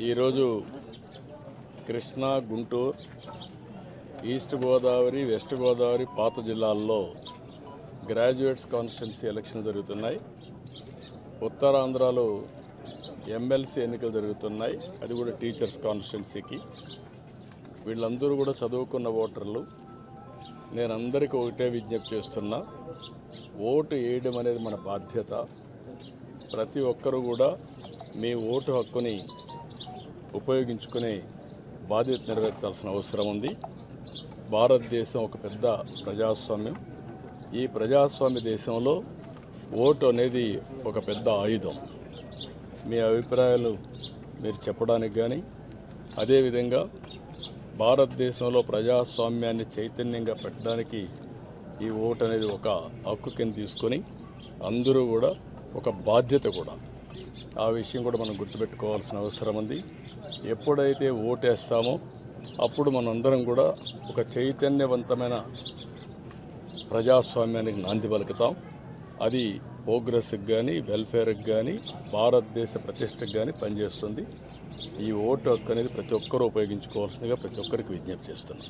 ఈరోజు Krishna, Guntur, east Godavari, west Godavari పాత జిల్లాల్లో గ్రాడ్యుయేట్స్ కాన్స్టిట్యున్సీ ఎలక్షన్ జరుగుతున్నాయి. ఉత్తరాంధ్రలో ఎమ్మెల్సీ ఎన్నికలు జరుగుతున్నాయి. అది కూడా టీచర్స్ కాన్స్టిట్యున్సీకి. వీళ్ళందరూ కూడా చదువుకున్న ఓటర్లు. నేను అందరికీ ఒకటే విజ్ఞప్తి చేస్తున్నా, ఓటు వేయడం అనేది మన బాధ్యత. ప్రతి ఒక్కరూ కూడా మీ ఓటు హక్కుని ఉపయోగించుకునే బాధ్యత నెరవేర్చాల్సిన అవసరం ఉంది. భారతదేశం ఒక పెద్ద ప్రజాస్వామ్యం. ఈ ప్రజాస్వామ్య దేశంలో ఓటు అనేది ఒక పెద్ద ఆయుధం. మీ అభిప్రాయాలు మీరు చెప్పడానికి కానీ, అదేవిధంగా భారతదేశంలో ప్రజాస్వామ్యాన్ని చైతన్యంగా పెట్టడానికి ఈ ఓటు అనేది ఒక హక్కు కింద తీసుకొని అందరూ కూడా ఒక బాధ్యత కూడా. ఆ విషయం కూడా మనం గుర్తుపెట్టుకోవాల్సిన అవసరం ఉంది. ఎప్పుడైతే ఓటేస్తామో అప్పుడు మనందరం కూడా ఒక చైతన్యవంతమైన ప్రజాస్వామ్యానికి నాంది పలుకుతాం. అది ప్రోగ్రెస్కి కానీ, వెల్ఫేర్కి కానీ, భారతదేశ ప్రతిష్టకు కానీ పనిచేస్తుంది. ఈ ఓటు హక్కు అనేది ప్రతి ఒక్కరూ ఉపయోగించుకోవాల్సిందిగా ప్రతి ఒక్కరికి విజ్ఞప్తి చేస్తున్నాం.